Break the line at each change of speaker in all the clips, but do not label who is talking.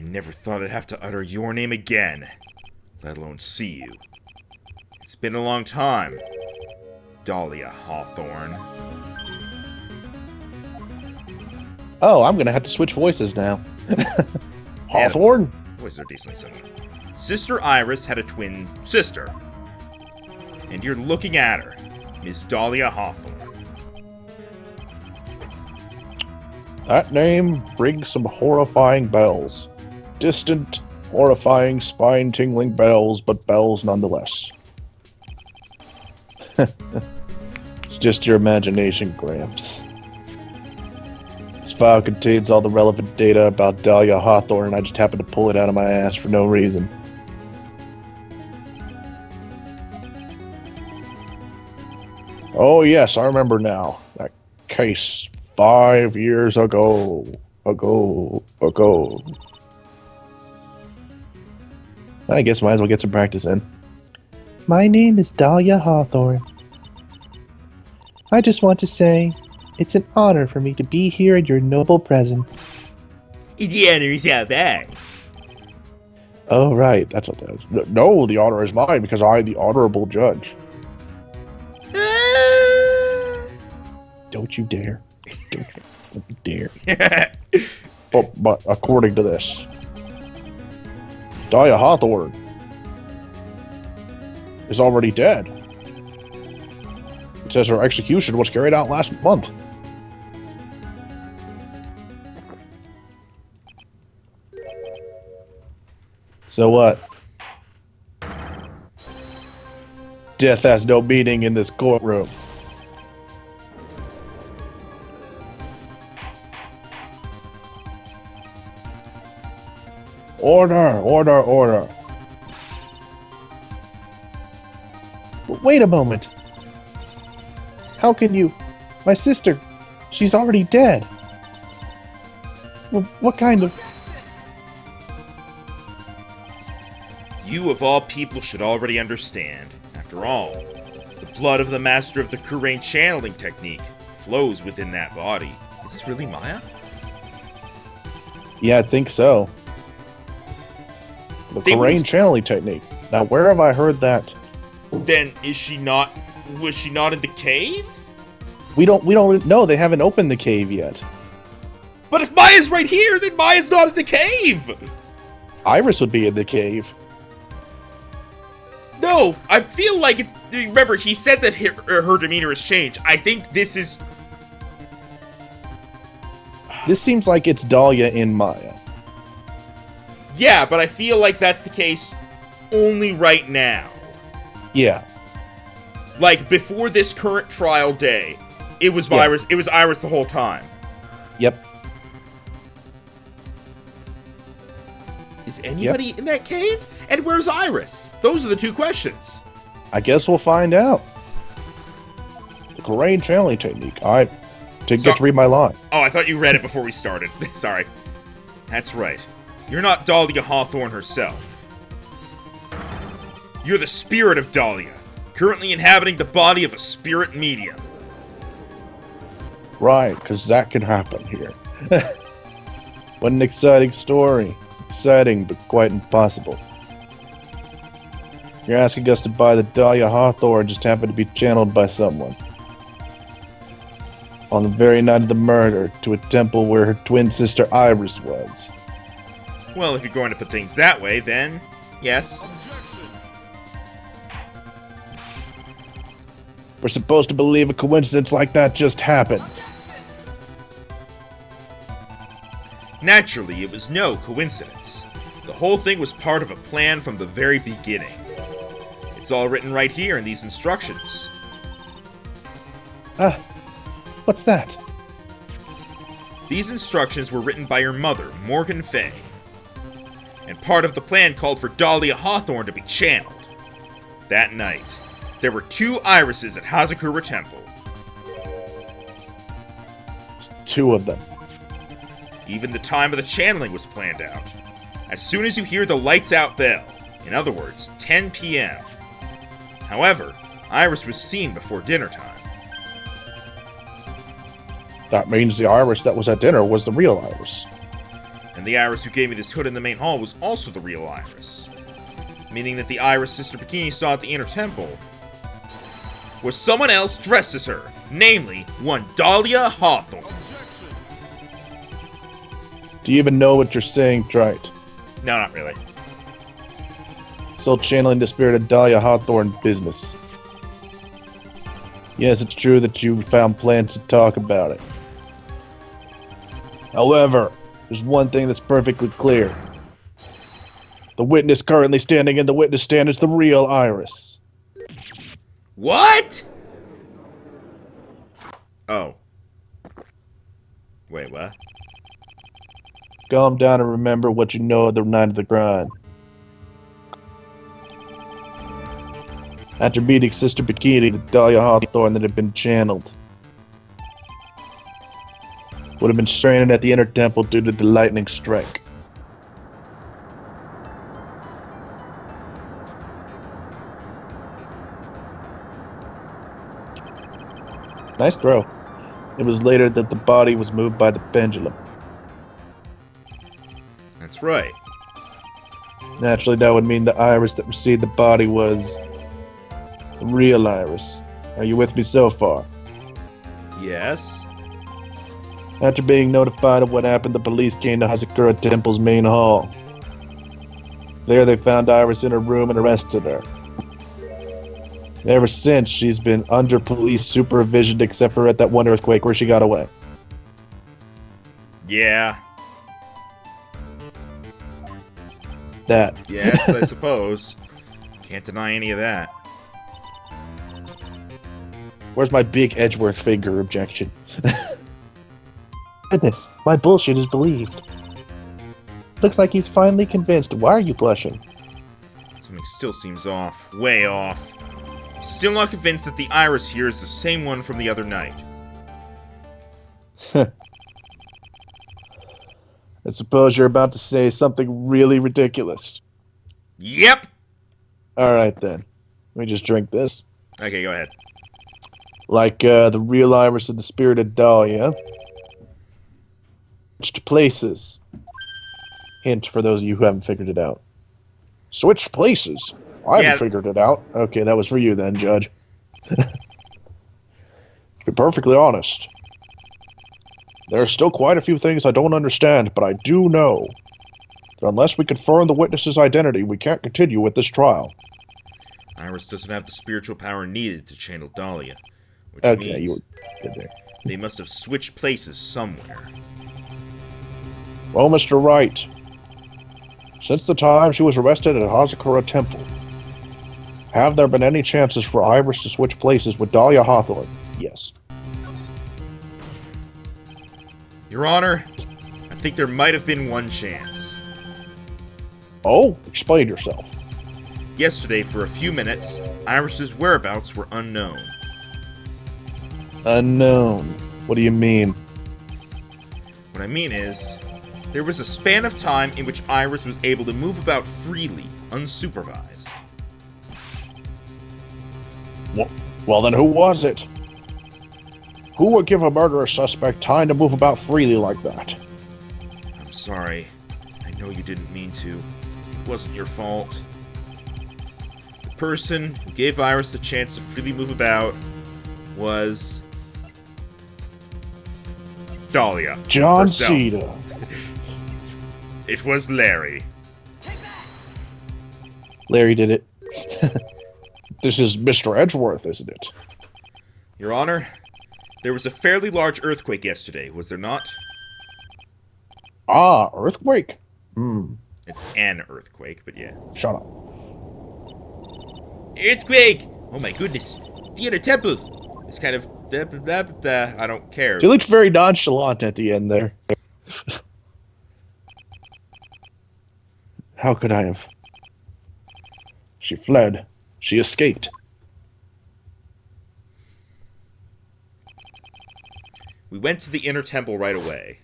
never thought I'd have to utter your name again, let alone see you. It's been a long time, Dahlia Hawthorne.
Oh, I'm gonna have to switch voices now. Hawthorne?
Voices are decently similar. Sister Iris had a twin sister. And you're looking at her, Miss Dahlia Hawthorne.
That name rings some horrifying bells. Distant, horrifying, spine-tingling bells, but bells nonetheless. It's just your imagination, Gramps. This file contains all the relevant data about Dahlia Hawthorne, and I just happened to pull it out of my ass for no reason. Oh yes, I remember now. That case 5 years ago. I guess might as well get some practice in. My name is Dahlia Hawthorne. I just want to say, it's an honor for me to be here in your noble presence.
The honor's our back.
Oh, right, that's what that is. No, the honor is mine because I am the honorable judge. Don't you dare. Don't you dare. But according to this, Dahlia Hawthorne is already dead. It says her execution was carried out last month. So what? Death has no meaning in this courtroom. Order, order, order. But wait a moment. How can you... My sister, she's already dead. What kind of...
You of all people should already understand. After all, the blood of the master of the Kurain channeling technique flows within that body. Is this really Maya?
Yeah, I think so. The Kurain channeling technique. Now, where have I heard that?
Then is she not... Was she not in the cave?
We don't know. They haven't opened the cave yet.
But if Maya's right here, then Maya's not in the cave!
Iris would be in the cave.
No, I feel like it's... Remember, he said that her demeanor has changed. I think this is...
This seems like it's Dahlia in Maya.
Yeah, but I feel like that's the case only right now.
Yeah.
Like, before this current trial day, it was Iris. It was Iris the whole time.
Yep.
Is anybody in that cave? And where's Iris? Those are the two questions.
I guess we'll find out. The Kurain channeling technique. I didn't get to read my line.
Oh, I thought you read it before we started. Sorry. That's right. You're not Dahlia Hawthorne herself. You're the spirit of Dahlia, currently inhabiting the body of a spirit medium.
Right, because that can happen here. What an exciting story. Exciting, but quite impossible. You're asking us to buy the Dahlia Hawthorne just happened to be channeled by someone. On the very night of the murder, to a temple where her twin sister Iris was.
Well, if you're going to put things that way, then, yes.
We're supposed to believe a coincidence like that just happens.
Naturally, it was no coincidence. The whole thing was part of a plan from the very beginning. It's all written right here in these instructions.
What's that?
These instructions were written by your mother, Morgan Fay. And part of the plan called for Dahlia Hawthorne to be channeled. That night, there were 2 irises at Hazakura Temple.
2 of them.
Even the time of the channeling was planned out. As soon as you hear the lights out bell, in other words, 10 p.m. However, Iris was seen before dinner time.
That means the Iris that was at dinner was the real Iris.
And the Iris who gave me this hood in the main hall was also the real Iris. Meaning that the Iris Sister Bikini saw at the Inner Temple was someone else dressed as her, namely, one Dahlia Hawthorne.
Do you even know what you're saying, Wright?
No, not really.
Still channeling the spirit of Dahlia Hawthorne business. Yes, it's true that you found plans to talk about it. However, there's one thing that's perfectly clear. The witness currently standing in the witness stand is the real Iris.
What? Oh. Wait, what?
Calm down and remember what you know of the night of the crime. After meeting Sister Bikini, the Dahlia Hawthorne that had been channeled would have been stranded at the Inner Temple due to the lightning strike. Nice throw. It was later that the body was moved by the pendulum.
That's right.
Naturally, that would mean the Iris that received the body was the real Iris. Are you with me so far?
Yes.
After being notified of what happened, the police came to Hazakura Temple's main hall. There they found Iris in her room and arrested her. Ever since, she's been under police supervision except for at that one earthquake where she got away.
Yeah.
That.
Yes, I suppose. Can't deny any of that.
Where's my big Edgeworth finger objection? Goodness, my bullshit is believed. Looks like he's finally convinced. Why are you blushing?
Something still seems off. Way off. I'm still not convinced that the Iris here is the same one from the other night.
I suppose you're about to say something really ridiculous.
Yep!
Alright then. Let me just drink this.
Okay, go ahead.
Like the real Iris and the spirit of Dahlia. Switched places. Hint for those of you who haven't figured it out. Switched places? I haven't figured it out. Okay, that was for you then, Judge. To be perfectly honest, there are still quite a few things I don't understand, but I do know that unless we confirm the witness's identity, we can't continue with this trial.
Iris doesn't have the spiritual power needed to channel Dahlia, which
Okay,
means
you were good there.
they must have switched places somewhere.
Well, Mr. Wright, since the time she was arrested at Hazakura Temple, have there been any chances for Iris to switch places with Dahlia Hawthorne? Yes.
Your Honor, I think there might have been one chance.
Oh, explain yourself.
Yesterday, for a few minutes, Iris's whereabouts were unknown.
Unknown. What do you mean?
What I mean is, there was a span of time in which Iris was able to move about freely, unsupervised.
Well, then who was it? Who would give a murderer suspect time to move about freely like that?
I'm sorry. I know you didn't mean to. It wasn't your fault. The person who gave Iris the chance to freely move about was Dahlia.
John
herself.
Cena.
It was Larry.
Larry did it. This is Mr. Edgeworth, isn't it?
Your Honor, there was a fairly large earthquake yesterday, was there not?
Ah, earthquake?
It's an earthquake, but yeah.
Shut up.
Earthquake! Oh my goodness. The Inner Temple! It's kind of... Blah, blah, blah, blah. I don't care.
She looked very nonchalant at the end there. How could I have? She fled. She escaped.
We went to the Inner Temple right away.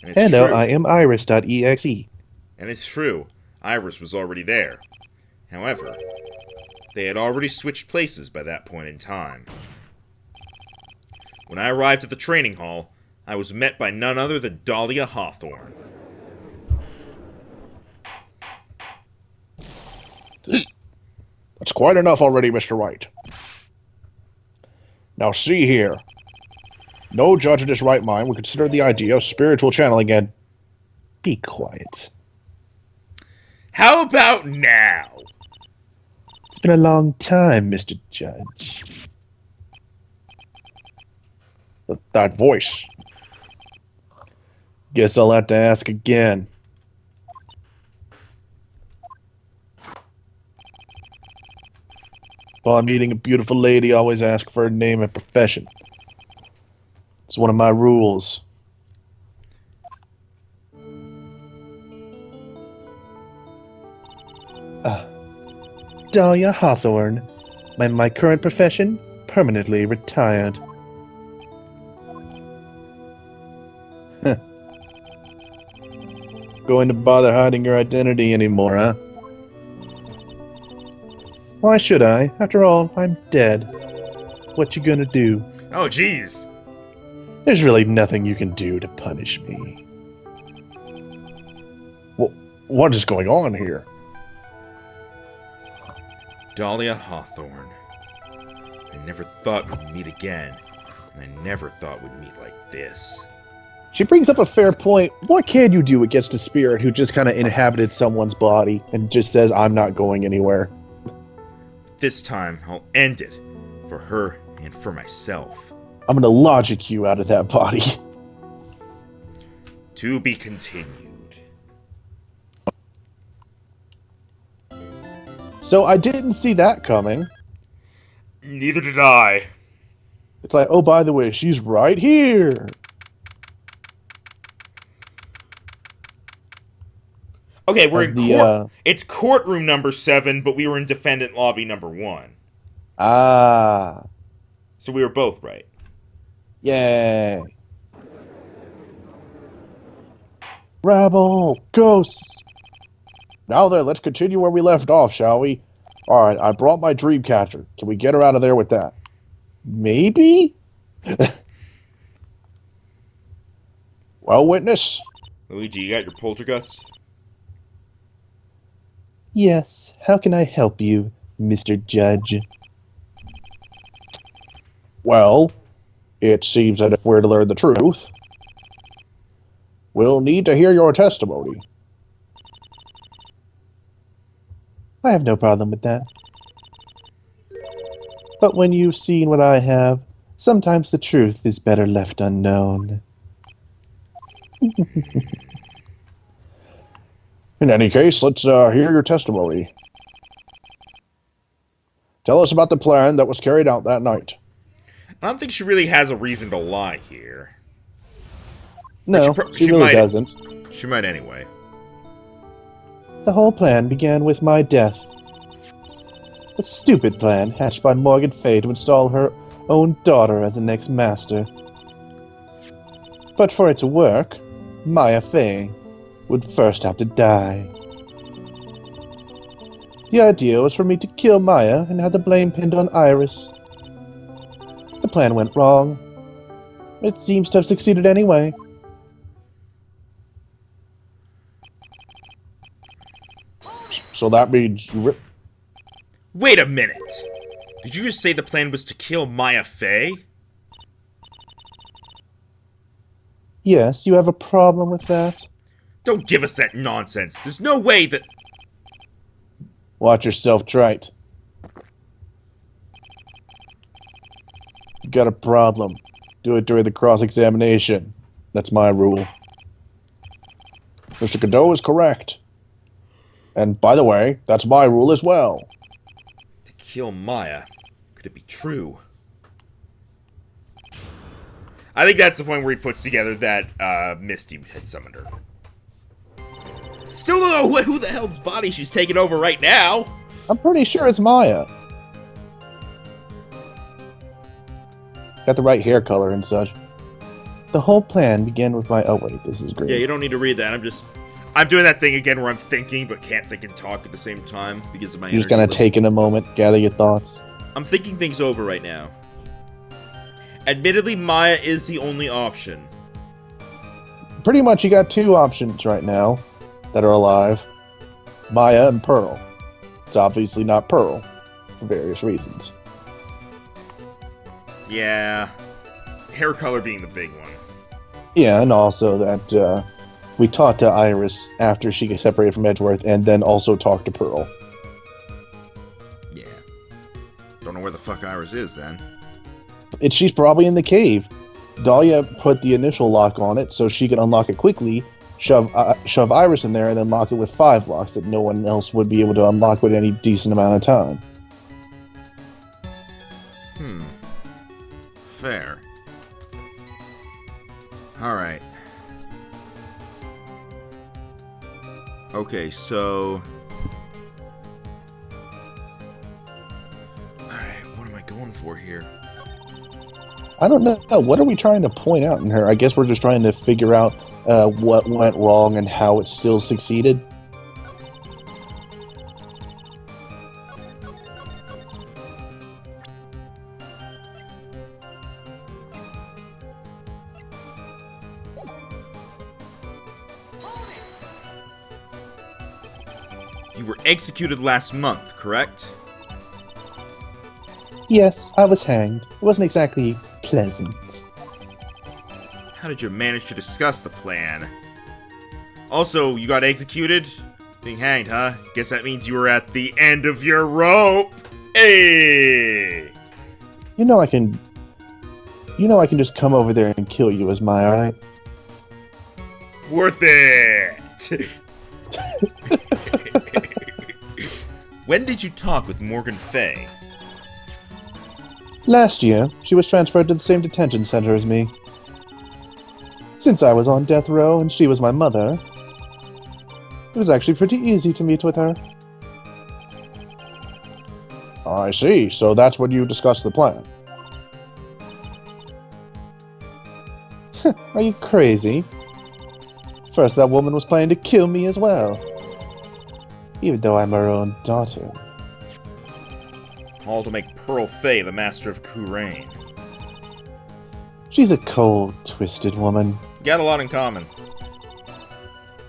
And it's
Hello,
true.
I am Iris.exe.
And it's true. Iris was already there. However, they had already switched places by that point in time. When I arrived at the training hall, I was met by none other than Dahlia Hawthorne.
That's quite enough already, Mr. Wright. Now see here. No judge in his right mind would consider the idea of spiritual channeling and...
Be quiet.
How about now?
It's been a long time, Mr. Judge.
That voice.
Guess I'll have to ask again. Upon meeting a beautiful lady, always ask for her name and profession. It's one of my rules. Dahlia Hawthorne. My current profession, permanently retired. Going to bother hiding your identity anymore, huh? Why should I? After all, I'm dead. What you gonna do?
Oh, jeez.
There's really nothing you can do to punish me.
What is going on here?
Dahlia Hawthorne. I never thought we'd meet again, and I never thought we'd meet like this.
She brings up a fair point. What can you do against a spirit who just kind of inhabited someone's body and just says, I'm not going anywhere?
This time, I'll end it. For her and for myself.
I'm gonna logic you out of that body.
To be continued.
So I didn't see that coming.
Neither did I.
It's like, oh, by the way, she's right here.
Okay, we're in
the,
court. It's courtroom number 7, but we were in defendant lobby number 1.
Ah.
So we were both right.
Yay. Rabble, ghosts.
Now then, let's continue where we left off, shall we? Alright, I brought my dream catcher. Can we get her out of there with that?
Maybe?
Well, witness?
Luigi, you got your poltergeist?
Yes, how can I help you, Mr. Judge?
Well, it seems that if we're to learn the truth, we'll need to hear your testimony.
I have no problem with that. But when you've seen what I have, sometimes the truth is better left unknown.
In any case, let's hear your testimony. Tell us about the plan that was carried out that night.
I don't think she really has a reason to lie here.
No, she really doesn't.
She might anyway.
The whole plan began with my death. A stupid plan hatched by Morgan Fay to install her own daughter as the next master. But for it to work, Maya Fay would first have to die. The idea was for me to kill Maya and have the blame pinned on Iris. The plan went wrong. It seems to have succeeded anyway.
So that means you
Wait a minute! Did you just say the plan was to kill Maya Fay?
Yes, you have a problem with that?
Don't give us that nonsense. There's no way that...
Watch yourself, Trite. You got a problem. Do it during the cross-examination. That's my rule.
Mr. Cadeau is correct. And by the way, that's my rule as well.
To kill Maya. Could it be true? I think that's the point where he puts together that Misty had summoned her. Still don't know who the hell's body she's taking over right now.
I'm pretty sure it's Maya. Got the right hair color and such. The whole plan began with my... Oh wait, this is great.
Yeah, you don't need to read that. I'm doing that thing again where I'm thinking but can't think and talk at the same time because of my
You're just gonna take in a moment, gather your thoughts.
I'm thinking things over right now. Admittedly, Maya is the only option.
pretty much you got two options right now that are alive. Maya and Pearl. It's obviously not Pearl, for various reasons.
Yeah. Hair color being the big one.
Yeah, and also that we talked to Iris after she got separated from Edgeworth, and then also talked to Pearl.
Yeah. Don't know where the fuck Iris is, then.
She's probably in the cave. Dahlia put the initial lock on it so she could unlock it quickly, shove Iris in there, and then lock it with 5 locks that no one else would be able to unlock with any decent amount of time.
Fair. Alright. Okay, so... Alright, what am I going for here?
I don't know. What are we trying to point out in her? I guess we're just trying to figure out what went wrong and how it still succeeded.
You were executed last month, correct?
Yes, I was hanged. It wasn't exactly pleasant.
How did you manage to discuss the plan? Also, you got executed? Being hanged, huh? Guess that means you were at the end of your rope! Hey!
You know I can just come over there and kill you as Maya, right?
Worth it! When did you talk with Morgan Fay?
Last year, she was transferred to the same detention center as me. Since I was on death row and she was my mother, it was actually pretty easy to meet with her.
I see. So that's when you discussed the plan.
Are you crazy? First, that woman was planning to kill me as well. Even though I'm her own daughter.
All to make Pearl Fay the master of Kurain.
She's a cold, twisted woman.
You got a lot in common.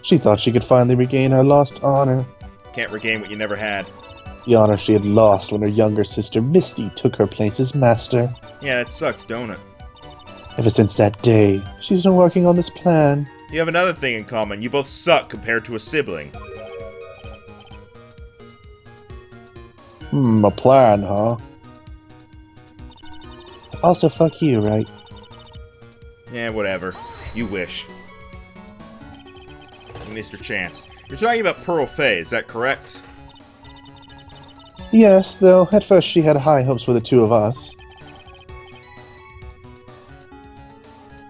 She thought she could finally regain her lost honor.
Can't regain what you never had.
The honor she had lost when her younger sister Misty took her place as master.
Yeah, it sucks, don't it?
Ever since that day, she's been working on this plan.
You have another thing in common. You both suck compared to a sibling.
A plan, huh?
Also, fuck you, right?
Yeah, whatever. You wish. You missed your chance. You're talking about Pearl Fay, is that correct?
Yes, though at first she had high hopes for the two of us.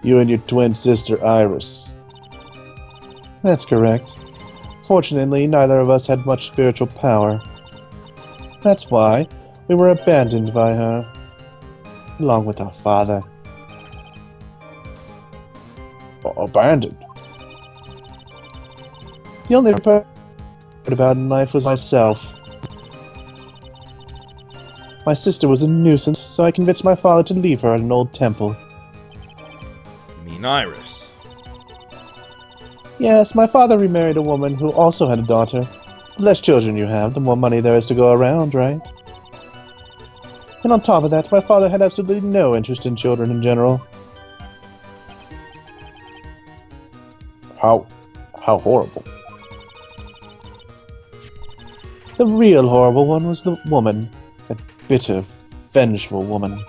You and your twin sister, Iris.
That's correct. Fortunately, neither of us had much spiritual power. That's why we were abandoned by her, along with our father.
Abandoned?
The only person I cared about in life was myself. My sister was a nuisance, so I convinced my father to leave her at an old temple.
You mean Iris?
Yes, my father remarried a woman who also had a daughter. The less children you have, the more money there is to go around, right? And on top of that, my father had absolutely no interest in children in general.
How horrible.
The real horrible one was the woman. That bitter, vengeful woman.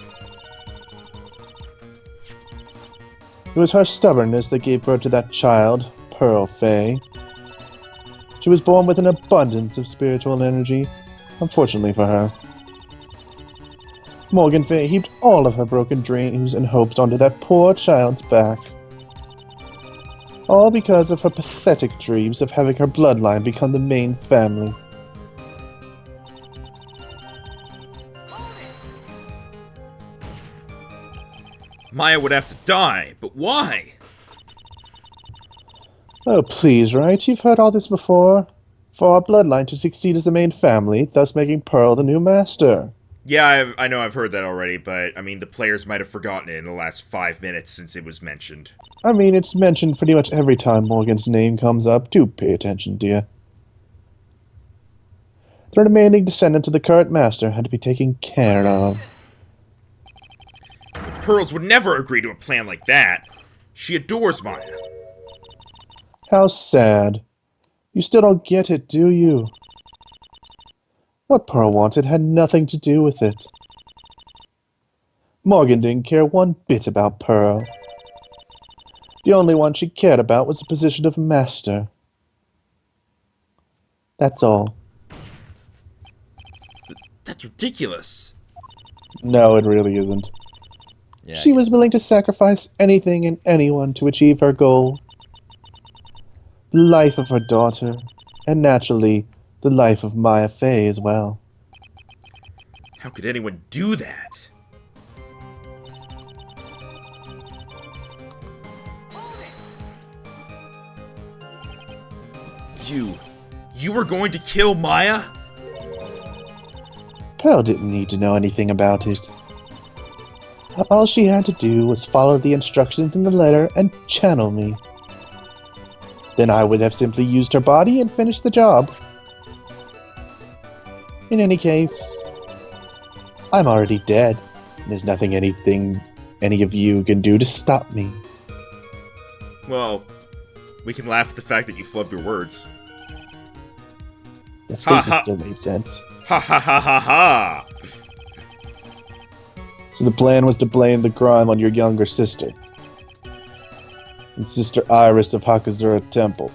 It was her stubbornness that gave birth to that child, Pearl Fay. She was born with an abundance of spiritual energy, unfortunately for her. Morgan Fay heaped all of her broken dreams and hopes onto that poor child's back. All because of her pathetic dreams of having her bloodline become the main family.
Maya would have to die, but why?
Oh, please, Wright, you've heard all this before. For our bloodline to succeed as the main family, thus making Pearl the new master.
Yeah, I know I've heard that already, but, I mean, the players might have forgotten it in the last 5 minutes since it was mentioned.
I mean, it's mentioned pretty much every time Morgan's name comes up. Do pay attention, dear. The remaining descendants of the current master had to be taken care of.
Pearls would never agree to a plan like that. She adores Maya.
How sad. You still don't get it, do you? What Pearl wanted had nothing to do with it. Morgan didn't care one bit about Pearl. The only one she cared about was the position of master. That's all.
That's ridiculous.
No, it really isn't.
Yeah,
She was willing to sacrifice anything and anyone to achieve her goal. The life of her daughter, and naturally, the life of Maya Fey as well.
How could anyone do that? You were going to kill Maya?
Pearl didn't need to know anything about it. All she had to do was follow the instructions in the letter and channel me. Then I would have simply used her body and finished the job. In any case, I'm already dead. There's nothing any of you can do to stop me.
Well, we can laugh at the fact that you flubbed your words.
That statement still made sense.
Ha ha ha ha ha!
So the plan was to blame the crime on your younger sister. And Sister Iris of Hakazura Temple.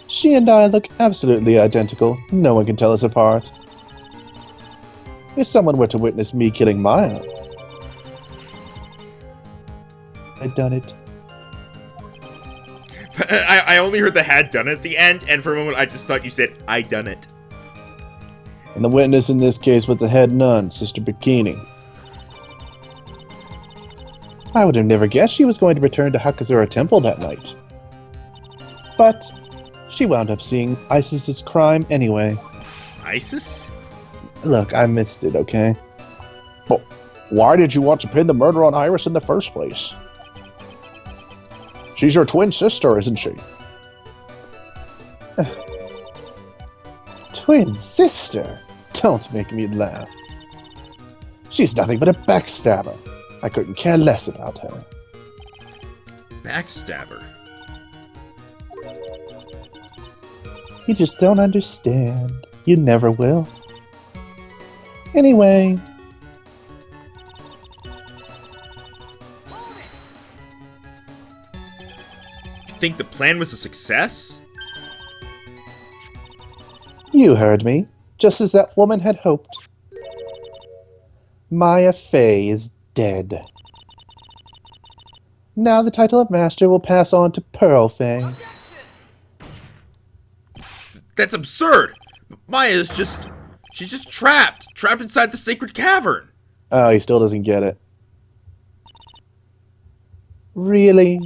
She and I look absolutely identical. No one can tell us apart. If someone were to witness me killing Maya, I'd done it.
I only heard the had done it at the end, and for a moment I just thought you said, I done it.
And the witness in this case was the head nun, Sister Bikini. I would have never guessed she was going to return to Hakazura Temple that night. But she wound up seeing Isis's crime anyway.
ISIS?
Look, I missed it, okay? But why did you want to pin the murder on Iris in the first place? She's your twin sister, isn't she? Twin sister? Don't make me laugh. She's nothing but a backstabber. I couldn't care less about her.
Backstabber?
You just don't understand. You never will. Anyway.
You think the plan was a success?
You heard me, just as that woman had hoped. Maya Fey is dead. Now the title of Master will pass on to Pearl Fey.
That's absurd! Maya is she's just trapped inside the sacred cavern.
Oh, he still doesn't get it. Really?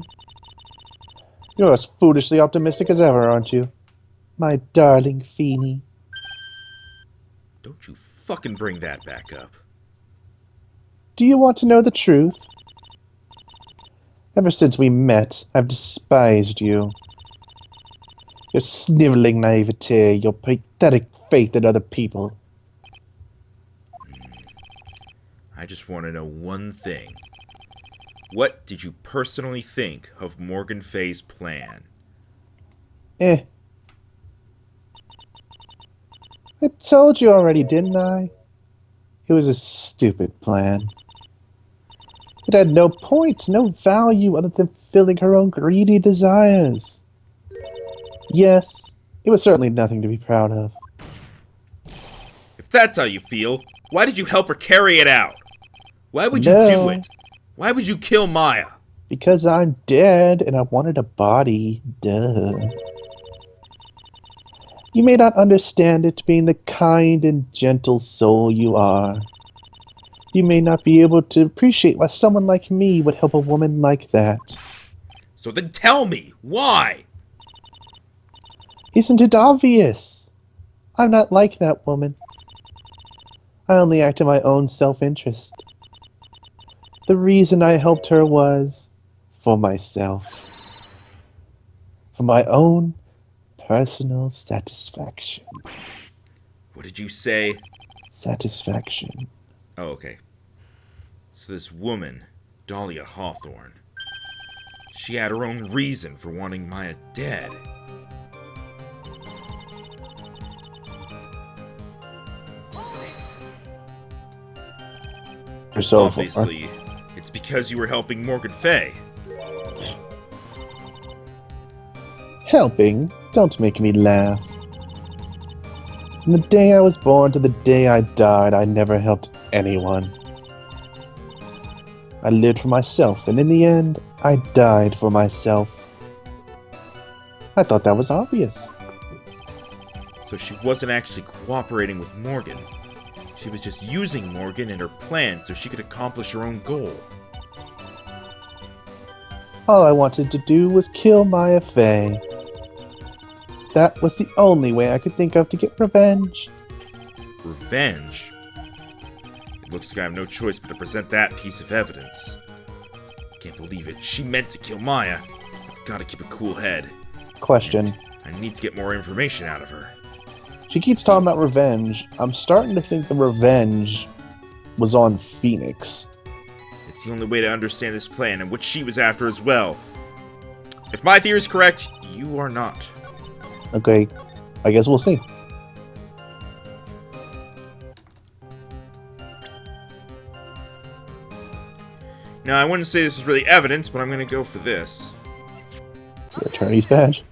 You're as foolishly optimistic as ever, aren't you? My darling Feeny.
Don't you fucking bring that back up.
Do you want to know the truth? Ever since we met, I've despised you. Your sniveling naivete, your pathetic faith in other people.
I just want to know one thing. What did you personally think of Morgan Fay's plan?
I told you already, didn't I? It was a stupid plan. It had no point, no value other than filling her own greedy desires. Yes, it was certainly nothing to be proud of.
If that's how you feel, why did you help her carry it out? Why would you do it? Why would you kill Maya?
Because I'm dead and I wanted a body. Duh. You may not understand it, being the kind and gentle soul you are. You may not be able to appreciate why someone like me would help a woman like that.
So then tell me, why?
Isn't it obvious? I'm not like that woman.
I only act in my own self-interest. The reason I helped her was for myself. For my own personal satisfaction.
What did you say?
Satisfaction.
Oh, okay. So this woman, Dahlia Hawthorne, she had her own reason for wanting Maya dead.
So
Obviously, it's because you were helping Morgan Fay.
Helping? Don't make me laugh. From the day I was born to the day I died, I never helped anyone. I lived for myself, and in the end, I died for myself. I thought that was obvious.
So she wasn't actually cooperating with Morgan. She was just using Morgan and her plan so she could accomplish her own goal.
All I wanted to do was kill Maya Fey. That was the only way I could think of to get revenge.
Revenge? It looks like I have no choice but to present that piece of evidence. Can't believe it. She meant to kill Maya. I've got to keep a cool head.
Question.
I need to get more information out of her.
She keeps talking about revenge. I'm starting to think the revenge was on Phoenix.
It's the only way to understand this plan and what she was after as well. If my theory is correct, you are not.
Okay, I guess we'll see.
Now, I wouldn't say this is really evidence, but I'm going to go for this.
Your attorney's badge.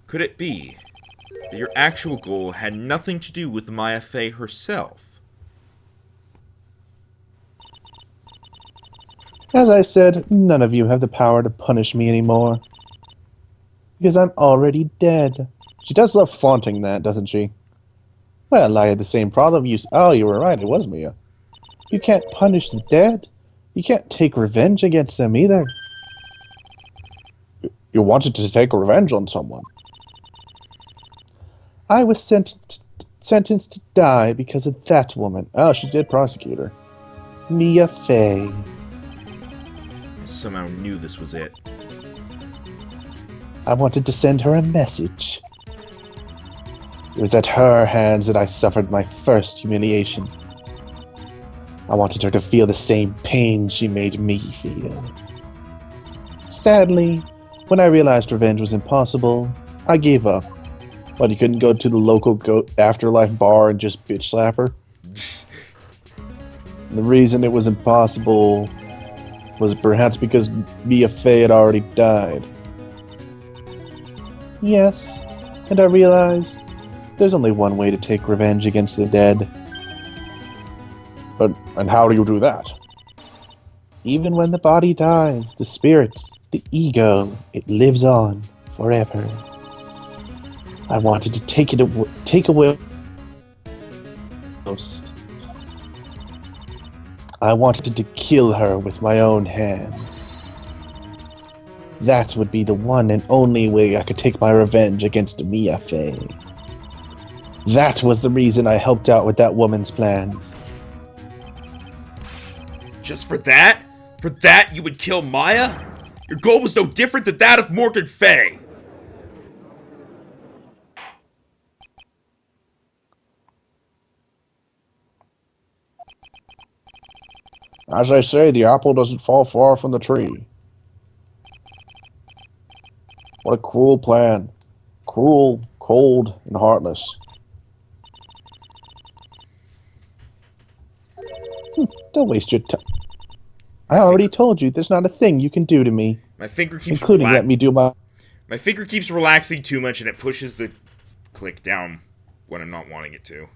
Could it be that your actual goal had nothing to do with Maya Fey herself?
As I said, none of you have the power to punish me anymore. Because I'm already dead.
She does love flaunting that, doesn't she?
Well, I had the same problem. Oh, you were right. It was Mia. You can't punish the dead. You can't take revenge against them either.
You wanted to take revenge on someone.
I was sentenced to die because of that woman.
Oh, she did prosecute her.
Mia Fey.
I somehow knew this was it.
I wanted to send her a message. It was at her hands that I suffered my first humiliation. I wanted her to feel the same pain she made me feel. Sadly, when I realized revenge was impossible, I gave up.
But you couldn't go to the local afterlife bar and just bitch slap her? The reason it was impossible was perhaps because Mia Fey had already died.
Yes, and I realized there's only one way to take revenge against the dead.
And how do you do that?
Even when the body dies, the spirit, the ego, it lives on forever. I wanted to take away most. I wanted to kill her with my own hands. That would be the one and only way I could take my revenge against Mia Fey. That was the reason I helped out with that woman's plans.
Just for that? For that you would kill Maya? Your goal was no different than that of Morgan Fay.
As I say, the apple doesn't fall far from the tree. What a cruel plan. Cruel, cold, and heartless.
Don't waste your time. I already told you there's not a thing you can do to me.
My finger keeps
including let me do my...
My finger keeps relaxing too much and it pushes the click down when I'm not wanting it to.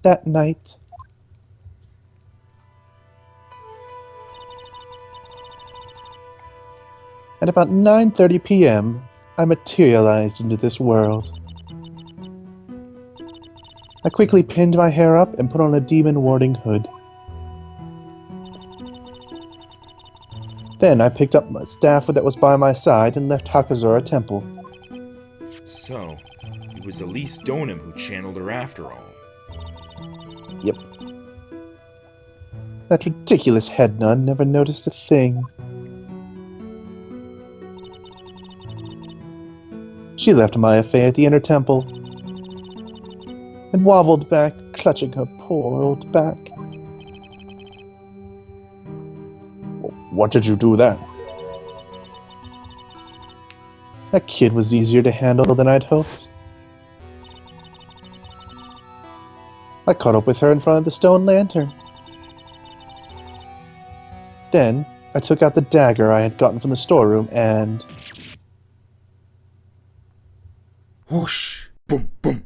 That night, at about 9:30 p.m., I materialized into this world. I quickly pinned my hair up and put on a demon-warding hood. Then I picked up my staff that was by my side and left Hakazura Temple.
So, it was Elise Donham who channeled her after all.
Yep.
That ridiculous head nun never noticed a thing. She left Maya Fey at the inner temple and wobbled back, clutching her poor old back.
What did you do then?
That kid was easier to handle than I'd hoped. I caught up with her in front of the stone lantern. Then, I took out the dagger I had gotten from the storeroom and...
Whoosh! Boom, boom,